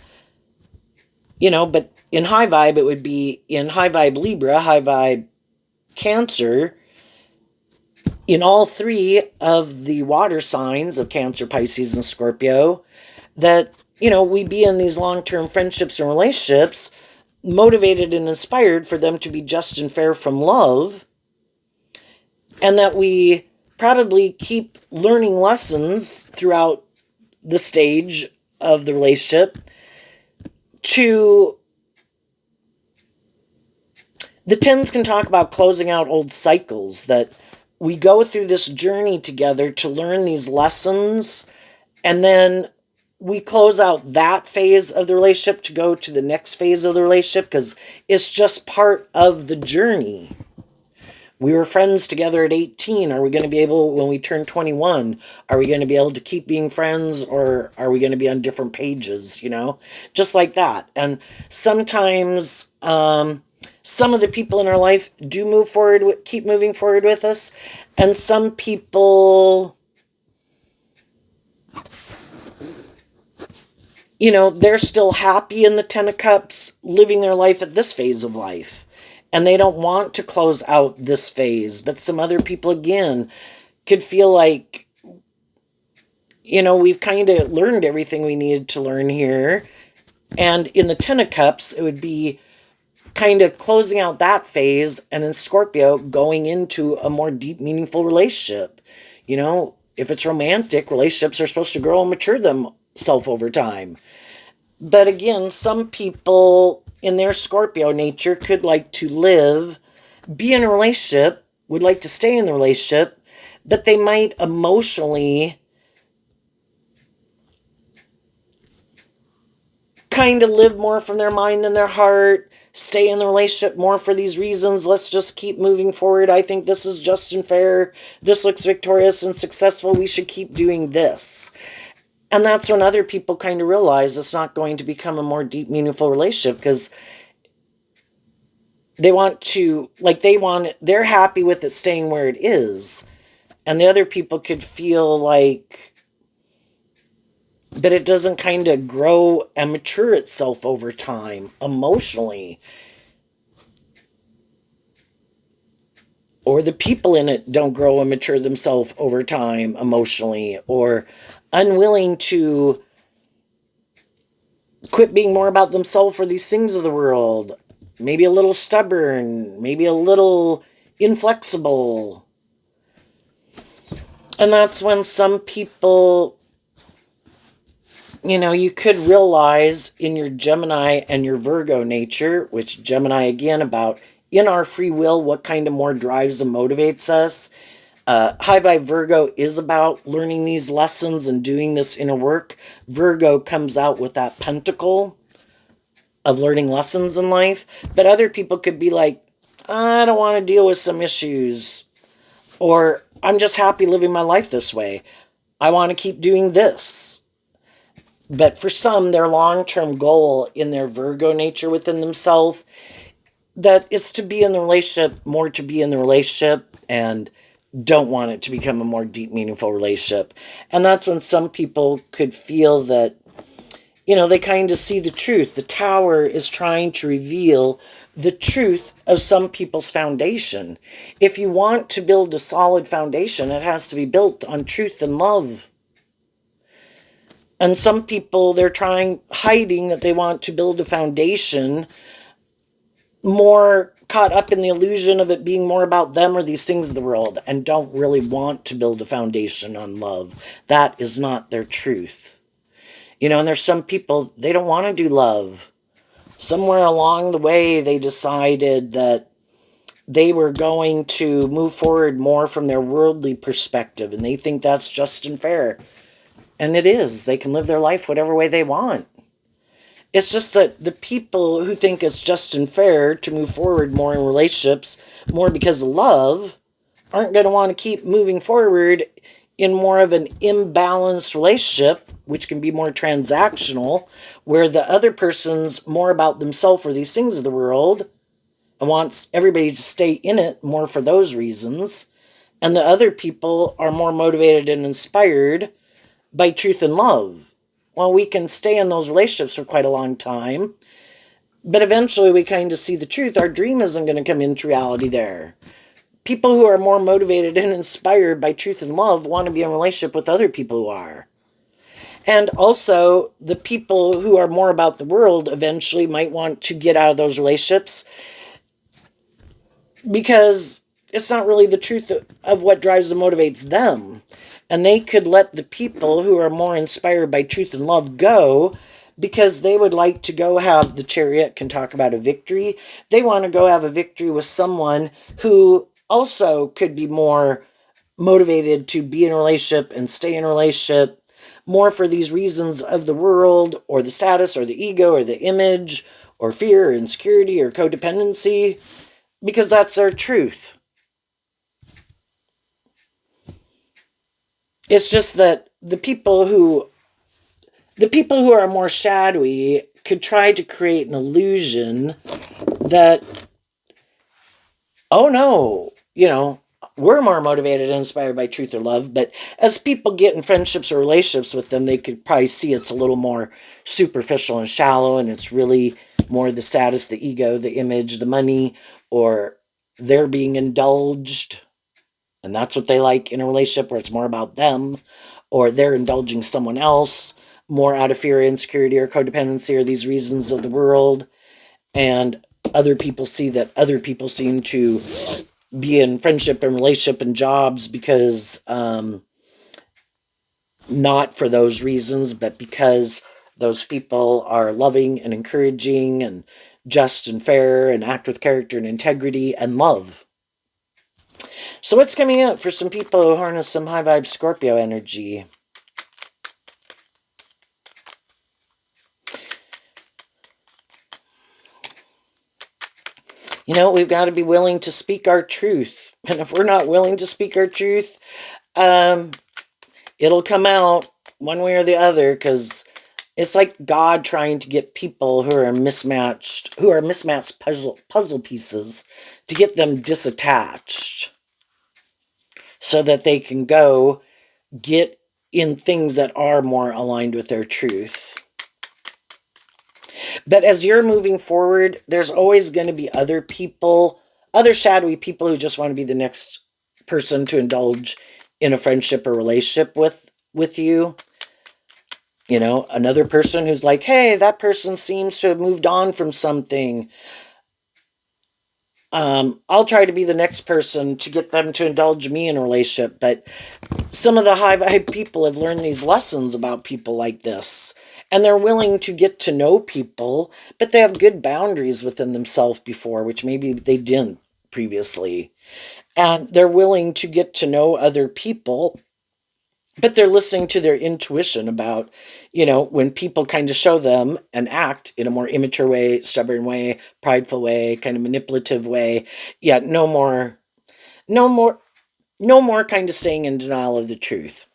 But in high vibe, it would be in high vibe Libra, high vibe Cancer, in all three of the water signs of Cancer, Pisces, and Scorpio, that, we be in these long-term friendships and relationships, motivated and inspired for them to be just and fair from love, and that we probably keep learning lessons throughout the stage of the relationship to... The tens can talk about closing out old cycles, that we go through this journey together to learn these lessons, and then we close out that phase of the relationship to go to the next phase of the relationship, because it's just part of the journey. We were friends together at 18. Are we going to be able, when we turn 21, are we going to be able to keep being friends, or are we going to be on different pages, Just like that. And sometimes some of the people in our life do keep moving forward with us, and some people... they're still happy in the Ten of Cups, living their life at this phase of life. And they don't want to close out this phase. But some other people, again, could feel like, we've kind of learned everything we needed to learn here. And in the Ten of Cups, it would be kind of closing out that phase. And in Scorpio, going into a more deep, meaningful relationship. If it's romantic, relationships are supposed to grow and mature themselves over time. But again, some people in their Scorpio nature could like to live, be in a relationship, would like to stay in the relationship, but they might emotionally kind of live more from their mind than their heart, stay in the relationship more for these reasons. Let's just keep moving forward. I think this is just and fair. This looks victorious and successful. We should keep doing this. And that's when other people kind of realize it's not going to become a more deep, meaningful relationship because they want to, like, they're happy with it staying where it is. And the other people could feel like that it doesn't kind of grow and mature itself over time emotionally. Or the people in it don't grow and mature themselves over time emotionally, or unwilling to quit being more about themselves for these things of the world. Maybe a little stubborn, maybe a little inflexible. And that's when some people, you could realize in your Gemini and your Virgo nature, which Gemini again about in our free will, what kind of more drives and motivates us. High Vibe Virgo is about learning these lessons and doing this inner work. Virgo comes out with that pentacle of learning lessons in life. But other people could be like, I don't want to deal with some issues. Or I'm just happy living my life this way. I want to keep doing this. But for some, their long-term goal in their Virgo nature within themselves, that is to be in the relationship, more to be in the relationship, and don't want it to become a more deep, meaningful relationship. And that's when some people could feel that, they kind of see the truth. The tower is trying to reveal the truth of some people's foundation. If you want to build a solid foundation, it has to be built on truth and love. And some people, they're hiding that they want to build a foundation, more caught up in the illusion of it being more about them or these things of the world, and don't really want to build a foundation on love. That is not their truth. And there's some people, they don't want to do love. Somewhere along the way, they decided that they were going to move forward more from their worldly perspective, and they think that's just and fair. And it is. They can live their life whatever way they want. It's just that the people who think it's just and fair to move forward more in relationships, more because of love, aren't going to want to keep moving forward in more of an imbalanced relationship, which can be more transactional, where the other person's more about themselves or these things of the world and wants everybody to stay in it more for those reasons. And the other people are more motivated and inspired by truth and love. Well, we can stay in those relationships for quite a long time, but eventually we kind of see the truth. Our dream isn't going to come into reality there. People who are more motivated and inspired by truth and love want to be in a relationship with other people who are. And also, the people who are more about the world eventually might want to get out of those relationships because it's not really the truth of what drives and motivates them. And they could let the people who are more inspired by truth and love go because they would like to go have, the Chariot can talk about a victory. They want to go have a victory with someone who also could be more motivated to be in a relationship and stay in a relationship more for these reasons of the world or the status or the ego or the image or fear or insecurity or codependency, because that's their truth. It's just that the people who are more shadowy could try to create an illusion that, oh no, we're more motivated and inspired by truth or love. But as people get in friendships or relationships with them, they could probably see it's a little more superficial and shallow, and it's really more the status, the ego, the image, the money, or they're being indulged. And that's what they like in a relationship, where it's more about them, or they're indulging someone else more out of fear, insecurity, or codependency, or these reasons of the world. And other people see that other people seem to be in friendship and relationship and jobs because not for those reasons, but because those people are loving and encouraging and just and fair and act with character and integrity and love. So what's coming up for some people who harness some high vibe Scorpio energy? You know, we've got to be willing to speak our truth. And if we're not willing to speak our truth, it'll come out one way or the other, because it's like God trying to get people who are mismatched puzzle pieces, to get them disattached so that they can go get in things that are more aligned with their truth. But as you're moving forward, there's always going to be other people, other shadowy people who just want to be the next person to indulge in a friendship or relationship with you. You know, another person who's like, hey, that person seems to have moved on from something. I'll try to be the next person to get them to indulge me in a relationship. But some of the high vibe people have learned these lessons about people like this. And they're willing to get to know people, but they have good boundaries within themselves before, which maybe they didn't previously. And they're willing to get to know other people, but they're listening to their intuition about, you know, when people kind of show them and act in a more immature way, stubborn way, prideful way, kind of manipulative way. Yeah, no more, no more, no more kind of staying in denial of the truth.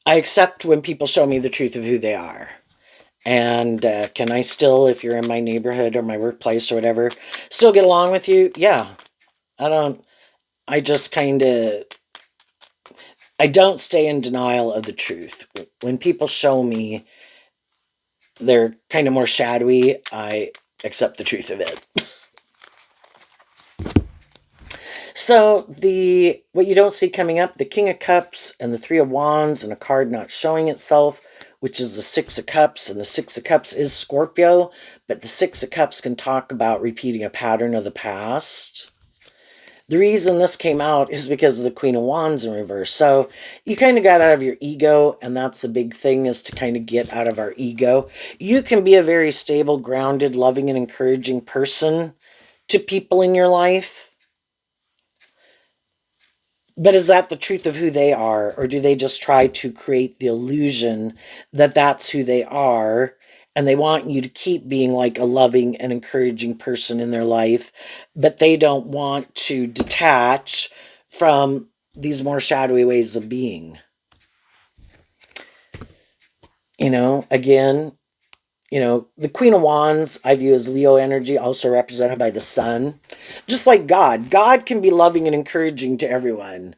I accept when people show me the truth of who they are. And can I still, if you're in my neighborhood or my workplace or whatever, still get along with you? Yeah. I just kind of, I don't stay in denial of the truth. When people show me they're kind of more shadowy, I accept the truth of it. So what you don't see coming up, the King of Cups and the Three of Wands and a card not showing itself, which is the Six of Cups, and the Six of Cups is Scorpio, but the Six of Cups can talk about repeating a pattern of the past. The reason this came out is because of the Queen of Wands in reverse. So you kind of got out of your ego, and that's a big thing, is to kind of get out of our ego. You can be a very stable, grounded, loving, and encouraging person to people in your life. But is that the truth of who they are? Or do they just try to create the illusion that that's who they are? And they want you to keep being like a loving and encouraging person in their life, but they don't want to detach from these more shadowy ways of being. You know, again, you know, the Queen of Wands I view as Leo energy, also represented by the sun. Just like God. God can be loving and encouraging to everyone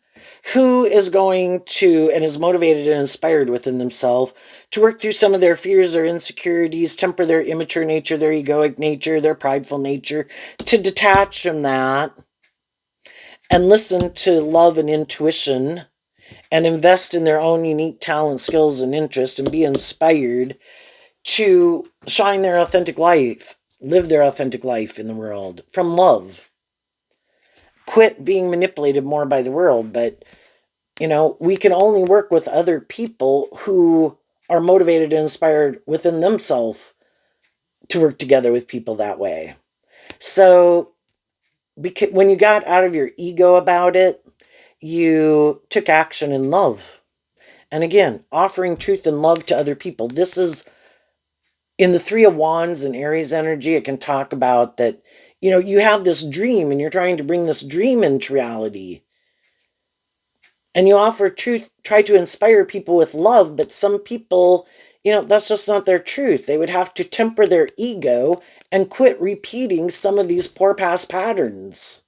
who is going to and is motivated and inspired within themselves to work through some of their fears or insecurities, temper their immature nature, their egoic nature, their prideful nature, to detach from that and listen to love and intuition and invest in their own unique talent, skills, and interests, and be inspired to shine their authentic life, live their authentic life in the world from love. Quit being manipulated more by the world. But, you know, we can only work with other people who are motivated and inspired within themselves to work together with people that way. So, when you got out of your ego about it, you took action in love. And again, offering truth and love to other people. This is in the Three of Wands and Aries energy. It can talk about that, you know, you have this dream and you're trying to bring this dream into reality. And you offer truth, try to inspire people with love, but some people, you know, that's just not their truth. They would have to temper their ego and quit repeating some of these poor past patterns.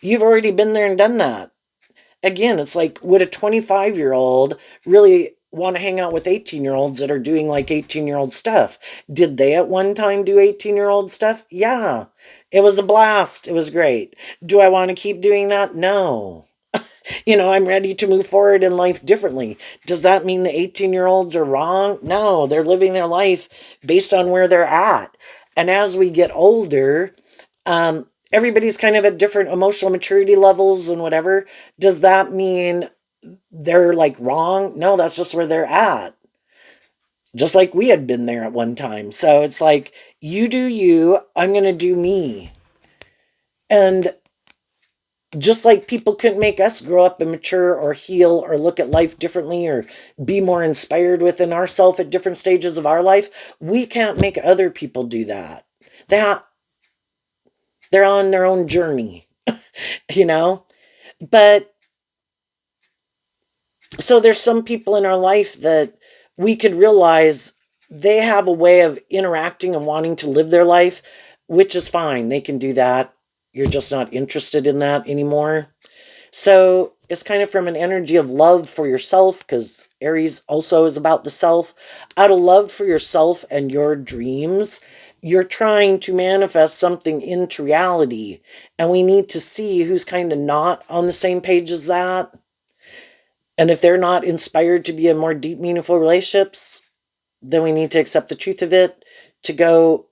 You've already been there and done that. Again, it's like, would a 25-year-old really want to hang out with 18-year-olds that are doing like 18-year-old stuff? Did they at one time do 18-year-old stuff? Yeah. It was a blast. It was great. Do I want to keep doing that? No. You know, I'm ready to move forward in life differently. Does that mean the 18-year-olds are wrong? No, they're living their life based on where they're at. And as we get older, everybody's kind of at different emotional maturity levels and whatever. Does that mean they're like wrong? No, that's just where they're at. Just like we had been there at one time. So it's like You do you, I'm going to do me. And just like people couldn't make us grow up and mature or heal or look at life differently or be more inspired within ourselves at different stages of our life, we can't make other people do that. That they're on their own journey, you know? But so there's some people in our life that we could realize they have a way of interacting and wanting to live their life, which is fine. They can do that. You're just not interested in that anymore. So it's kind of from an energy of love for yourself, because Aries also is about the self. Out of love for yourself and your dreams, you're trying to manifest something into reality. And we need to see who's kind of not on the same page as that. And if they're not inspired to be in more deep, meaningful relationships, then we need to accept the truth of it, to go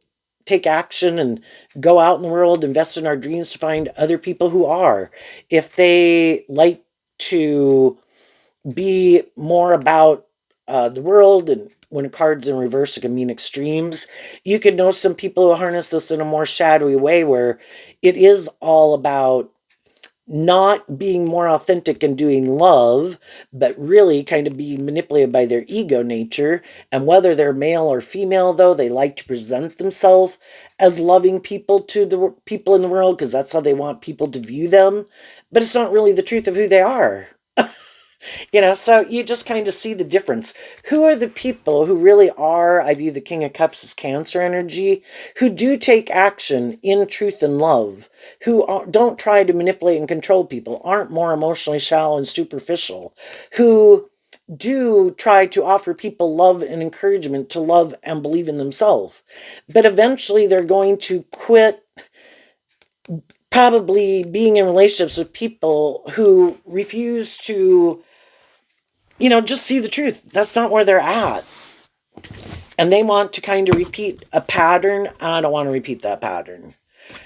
take action and go out in the world, invest in our dreams to find other people who are. If they like to be more about the world, and when a card's in reverse, it can mean extremes. You can know some people who harness this in a more shadowy way, where it is all about not being more authentic and doing love, but really kind of being manipulated by their ego nature. And whether they're male or female, though, they like to present themselves as loving people to the people in the world, because that's how they want people to view them. But it's not really the truth of who they are. So you just kind of see the difference. Who are the people who really are, I view the King of Cups as Cancer energy, who do take action in truth and love, who don't try to manipulate and control people, aren't more emotionally shallow and superficial, who do try to offer people love and encouragement to love and believe in themselves. But eventually they're going to quit probably being in relationships with people who refuse to just see the truth. That's not where they're at. And they want to kind of repeat a pattern. I don't want to repeat that pattern.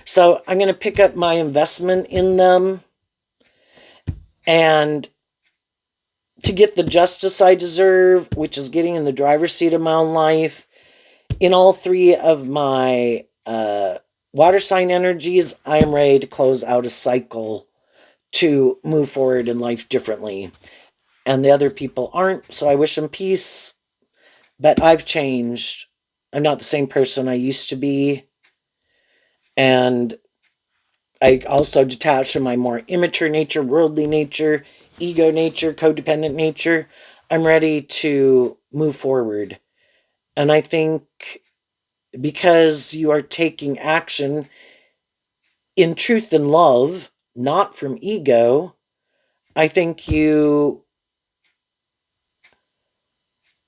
So I'm going to pick up my investment in them, and to get the justice I deserve, which is getting in the driver's seat of my own life. In all three of my water sign energies, I am ready to close out a cycle to move forward in life differently. And the other people aren't, so I wish them peace. But I've changed. I'm not the same person I used to be. And I also detach from my more immature nature, worldly nature, ego nature, codependent nature. I'm ready to move forward. And I think because you are taking action in truth and love, not from ego, I think you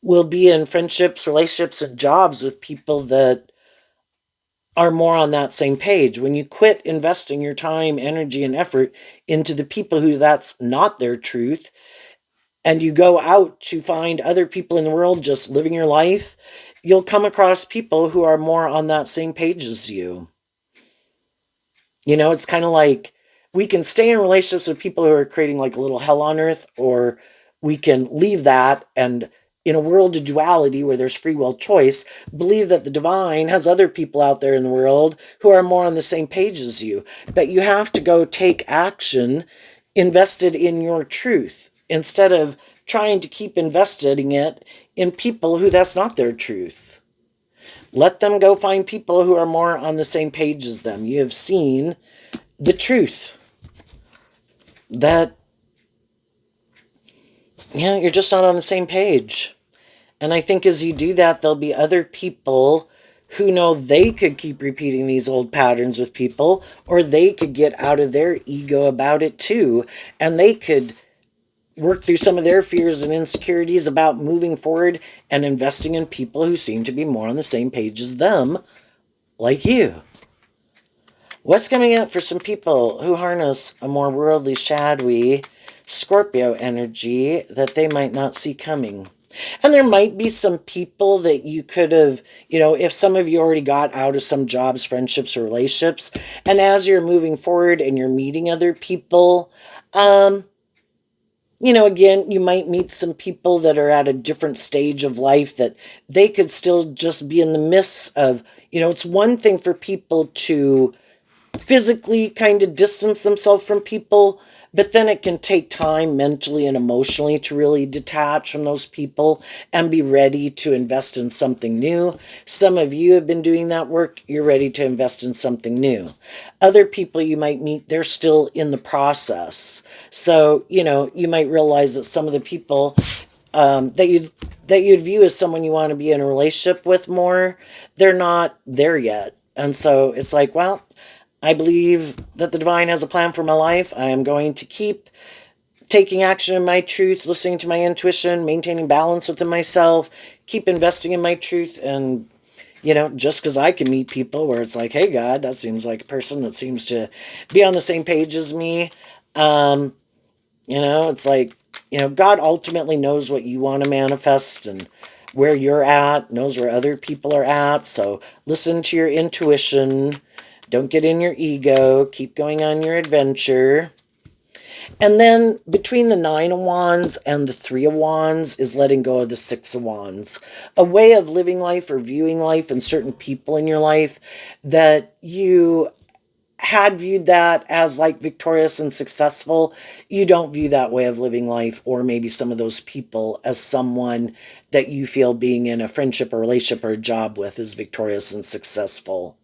will be in friendships, relationships, and jobs with people that are more on that same page. When you quit investing your time, energy, and effort into the people who that's not their truth, and you go out to find other people in the world just living your life, you'll come across people who are more on that same page as you. It's kind of like we can stay in relationships with people who are creating like a little hell on earth, or we can leave that and, in a world of duality where there's free will choice, believe that the divine has other people out there in the world who are more on the same page as you. But you have to go take action invested in your truth, instead of trying to keep investing it in people who that's not their truth. Let them go find people who are more on the same page as them. You have seen the truth that you're just not on the same page. And I think as you do that, there'll be other people who know they could keep repeating these old patterns with people, or they could get out of their ego about it too, and they could work through some of their fears and insecurities about moving forward and investing in people who seem to be more on the same page as them, like you. What's coming up for some people who harness a more worldly, shadowy Scorpio energy that they might not see coming? And there might be some people that you could have, if some of you already got out of some jobs, friendships, or relationships, and as you're moving forward and you're meeting other people, again, you might meet some people that are at a different stage of life that they could still just be in the midst of It's one thing for people to physically kind of distance themselves from people, but then it can take time mentally and emotionally to really detach from those people and be ready to invest in something new. Some of you have been doing that work. You're ready to invest in something new. Other people you might meet, they're still in the process. So, you might realize that some of the people that you'd view as someone you want to be in a relationship with more, they're not there yet. And so it's like, well, I believe that the divine has a plan for my life. I am going to keep taking action in my truth, listening to my intuition, maintaining balance within myself, keep investing in my truth. And, just because I can meet people where it's like, hey, God, that seems like a person that seems to be on the same page as me. It's like, God ultimately knows what you want to manifest and where you're at, knows where other people are at. So listen to your intuition. Don't get in your ego. Keep going on your adventure. And then between the Nine of Wands and the Three of Wands is letting go of the Six of Wands. A way of living life or viewing life and certain people in your life that you had viewed that as like victorious and successful. You don't view that way of living life or maybe some of those people as someone that you feel being in a friendship or relationship or a job with is victorious and successful.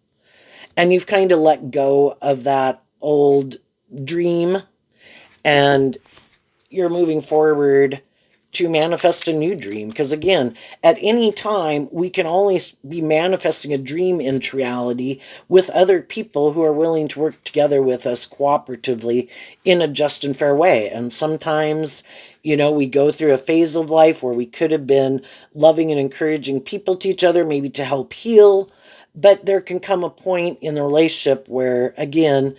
And you've kind of let go of that old dream and you're moving forward to manifest a new dream. Because again, at any time, we can only be manifesting a dream into reality with other people who are willing to work together with us cooperatively in a just and fair way. And sometimes, we go through a phase of life where we could have been loving and encouraging people to each other, maybe to help heal. But there can come a point in the relationship where, again,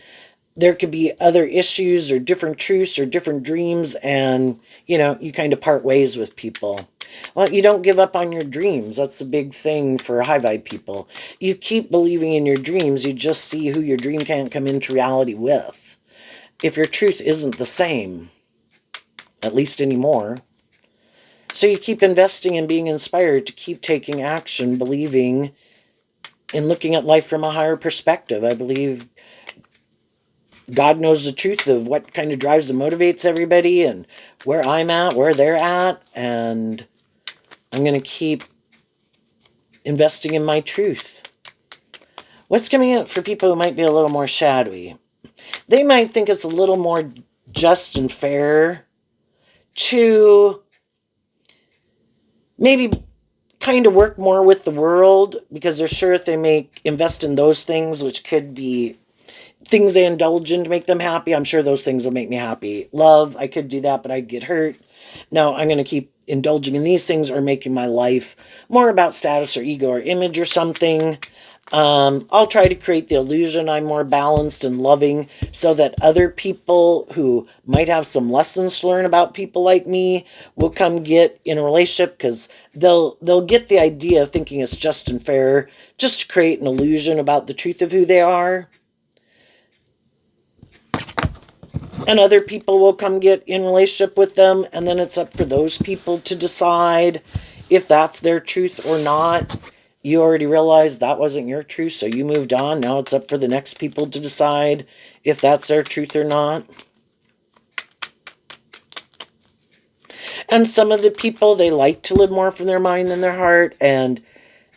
there could be other issues or different truths or different dreams, and you kind of part ways with people. Well, you don't give up on your dreams. That's a big thing for high vibe people. You keep believing in your dreams. You just see who your dream can't come into reality with. If your truth isn't the same, at least anymore. So you keep investing and being inspired to keep taking action, believing in looking at life from a higher perspective. I believe God knows the truth of what kind of drives and motivates everybody and where I'm at, where they're at, and I'm going to keep investing in my truth. What's coming up for people who might be a little more shadowy? They might think it's a little more just and fair to maybe kind of work more with the world because they're sure if they invest in those things, which could be things they indulge in to make them happy, I'm sure those things will make me happy. Love, I could do that, but I'd get hurt. No, I'm going to keep indulging in these things or making my life more about status or ego or image or something. I'll try to create the illusion I'm more balanced and loving so that other people who might have some lessons to learn about people like me will come get in a relationship because they'll get the idea of thinking it's just and fair just to create an illusion about the truth of who they are. And other people will come get in relationship with them, and then it's up for those people to decide if that's their truth or not. You already realized that wasn't your truth, so you moved on. Now it's up for the next people to decide if that's their truth or not. And some of the people, they like to live more from their mind than their heart, and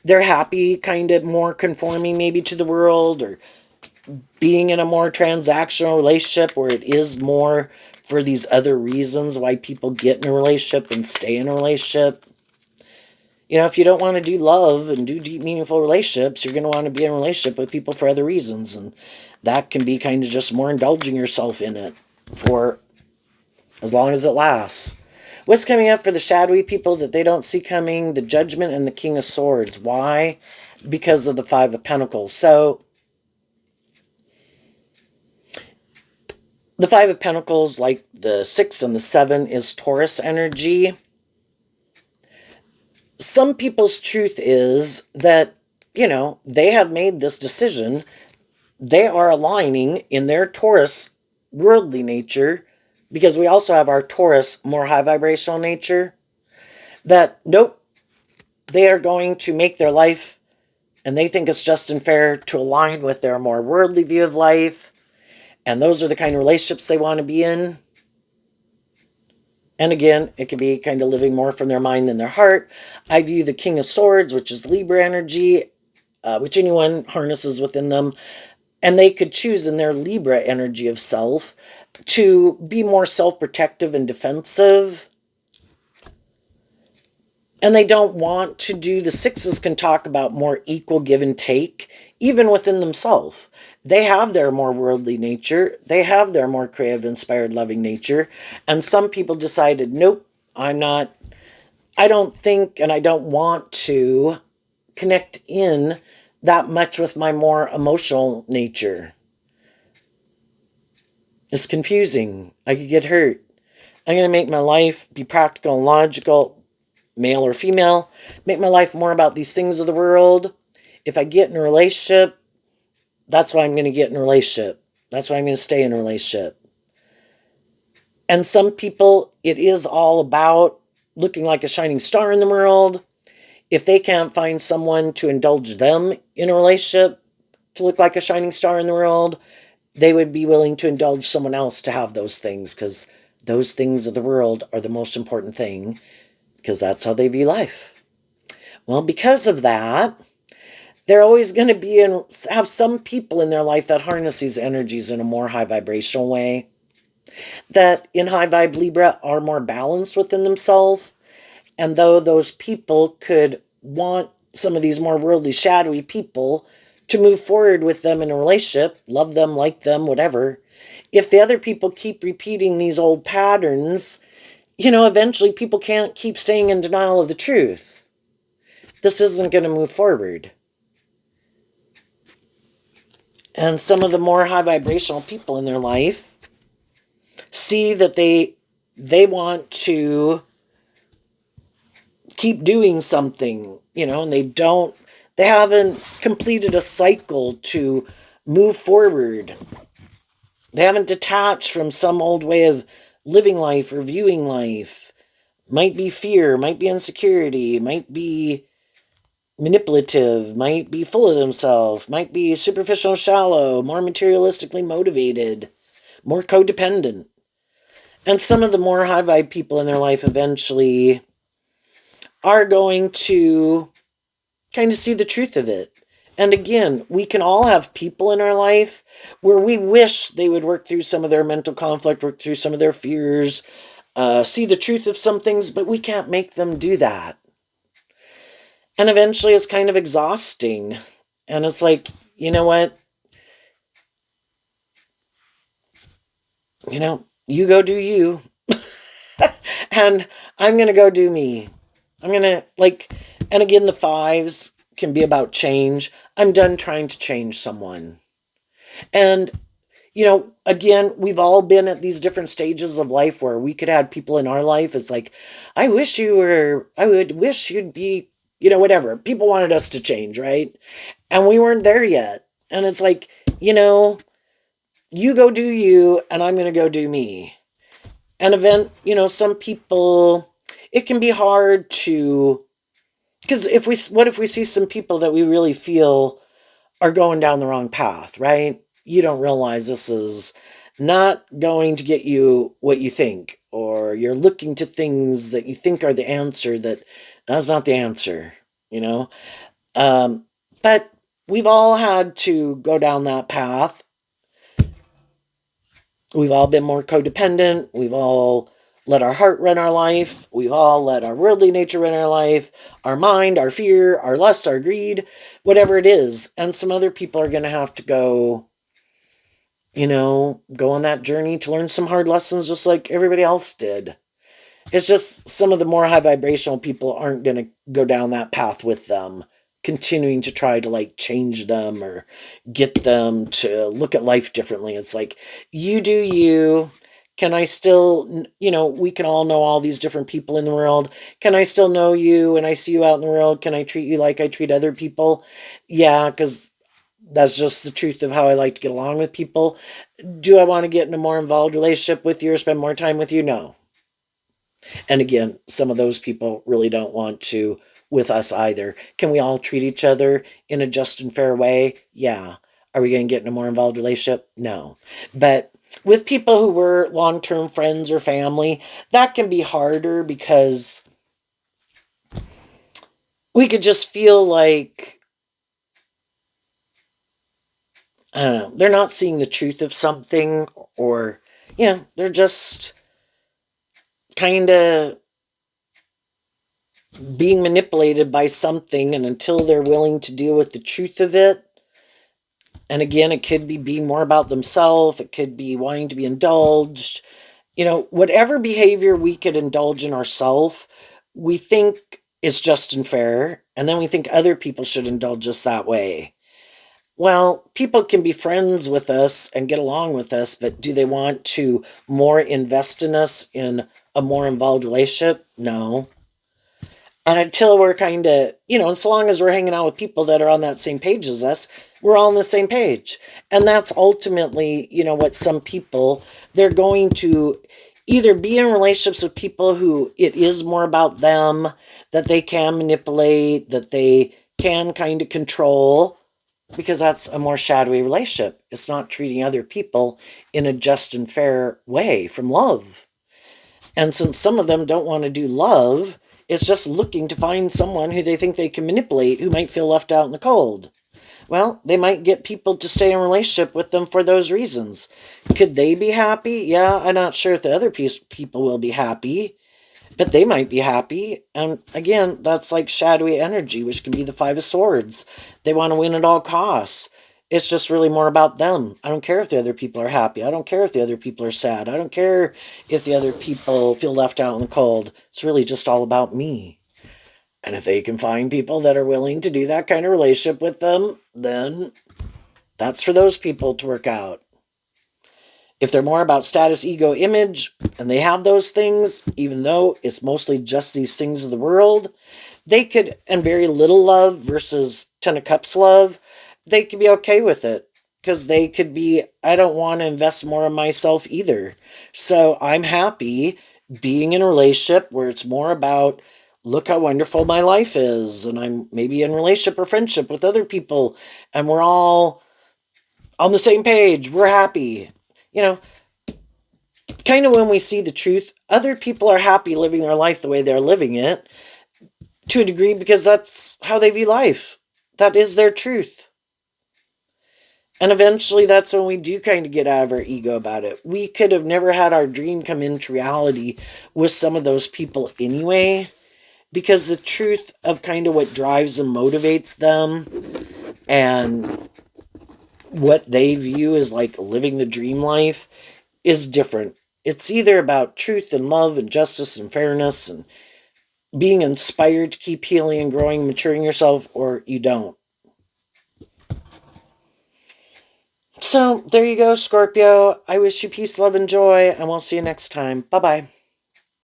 they're happy kind of more conforming maybe to the world or being in a more transactional relationship where it is more for these other reasons why people get in a relationship and stay in a relationship. If you don't want to do love and do deep, meaningful relationships, you're going to want to be in a relationship with people for other reasons. And that can be kind of just more indulging yourself in it for as long as it lasts. What's coming up for the shadowy people that they don't see coming? The Judgment and the King of Swords. Why? Because of the Five of Pentacles. So the Five of Pentacles, like the 6 and the 7, is Taurus energy. Some people's truth is that, they have made this decision. They are aligning in their Taurus worldly nature, because we also have our Taurus more high vibrational nature, that nope, they are going to make their life and they think it's just and fair to align with their more worldly view of life, and those are the kind of relationships they want to be in. And again, it could be kind of living more from their mind than their heart. I view the King of Swords, which is Libra energy, which anyone harnesses within them, and they could choose in their Libra energy of self to be more self-protective and defensive. And they don't want to do, the sixes can talk about more equal give and take, even within themselves. They have their more worldly nature. They have their more creative, inspired, loving nature. And some people decided, nope, I don't think and I don't want to connect in that much with my more emotional nature. It's confusing. I could get hurt. I'm going to make my life be practical and logical, male or female. Make my life more about these things of the world. If I get in a relationship, that's why I'm going to get in a relationship. That's why I'm going to stay in a relationship. And some people, it is all about looking like a shining star in the world. If they can't find someone to indulge them in a relationship to look like a shining star in the world, they would be willing to indulge someone else to have those things, because those things of the world are the most important thing, because that's how they view life. Well, because of that, they're always going to be have some people in their life that harness these energies in a more high vibrational way, that in high vibe Libra are more balanced within themselves. And though those people could want some of these more worldly, shadowy people to move forward with them in a relationship, love them, like them, whatever, if the other people keep repeating these old patterns, eventually people can't keep staying in denial of the truth. This isn't going to move forward. And some of the more high vibrational people in their life see that they want to keep doing something, and they haven't completed a cycle to move forward. They haven't detached from some old way of living life or viewing life. Might be fear, might be insecurity, might be manipulative, might be full of themselves, might be superficial and shallow, more materialistically motivated, more codependent. And some of the more high vibe people in their life eventually are going to kind of see the truth of it. And again, we can all have people in our life where we wish they would work through some of their mental conflict, work through some of their fears, see the truth of some things, but we can't make them do that. And eventually it's kind of exhausting. And it's like, you know what? You go do you. And I'm going to go do me. I'm going to, and again, the fives can be about change. I'm done trying to change someone. And, again, we've all been at these different stages of life where we could have people in our life. It's like, I would wish you'd be, whatever. People wanted us to change, right? And we weren't there yet. And it's like, you go do you, and I'm going to go do me. And some people, it can be hard to, because what if we see some people that we really feel are going down the wrong path, right? You don't realize this is not going to get you what you think, or you're looking to things that you think are the answer that's not the answer, you know? But we've all had to go down that path. We've all been more codependent. We've all let our heart run our life. We've all let our worldly nature run our life, our mind, our fear, our lust, our greed, whatever it is. And some other people are going to have to go on that journey to learn some hard lessons just like everybody else did. It's just some of the more high vibrational people aren't going to go down that path with them, continuing to try to change them or get them to look at life differently. It's like, you do you. Can I still, we can all know all these different people in the world. Can I still know you when I see you out in the world? Can I treat you like I treat other people? Yeah, because that's just the truth of how I like to get along with people. Do I want to get in a more involved relationship with you or spend more time with you? No. And again, some of those people really don't want to with us either. Can we all treat each other in a just and fair way? Yeah. Are we going to get in a more involved relationship? No. But with people who were long-term friends or family, that can be harder because we could just feel like, I don't know, they're not seeing the truth of something, or, they're just kind of being manipulated by something, and until they're willing to deal with the truth of it, and again, it could be being more about themselves, it could be wanting to be indulged, whatever behavior we could indulge in ourselves, we think it's just and fair, and then we think other people should indulge us that way. Well, people can be friends with us and get along with us, but do they want to more invest in us in a more involved relationship? No. And until we're kind of, as long as we're hanging out with people that are on that same page as us, we're all on the same page. And that's ultimately, what some people, they're going to either be in relationships with people who it is more about them, that they can manipulate, that they can kind of control, because that's a more shadowy relationship. It's not treating other people in a just and fair way from love. And since some of them don't want to do love, it's just looking to find someone who they think they can manipulate, who might feel left out in the cold. Well, they might get people to stay in a relationship with them for those reasons. Could they be happy? Yeah, I'm not sure if the other people will be happy, but they might be happy. And again, that's like shadowy energy, which can be the Five of Swords. They want to win at all costs. It's just really more about them. I don't care if the other people are happy. I don't care if the other people are sad. I don't care if the other people feel left out in the cold. It's really just all about me. And if they can find people that are willing to do that kind of relationship with them, then that's for those people to work out. If they're more about status, ego, image, and they have those things, even though it's mostly just these things of the world, they could, and very little love versus Ten of Cups love, they could be okay with it. Because they could be, I don't want to invest more in myself either. So I'm happy being in a relationship where it's more about, look how wonderful my life is. And I'm maybe in relationship or friendship with other people, and we're all on the same page. We're happy. Kind of when we see the truth, other people are happy living their life the way they're living it, to a degree, because that's how they view life. That is their truth. And eventually that's when we do kind of get out of our ego about it. We could have never had our dream come into reality with some of those people anyway, because the truth of kind of what drives and motivates them and what they view as like living the dream life is different. It's either about truth and love and justice and fairness and being inspired to keep healing and growing, maturing yourself, or you don't. So there you go, Scorpio. I wish you peace, love, and joy, and we'll see you next time. Bye-bye.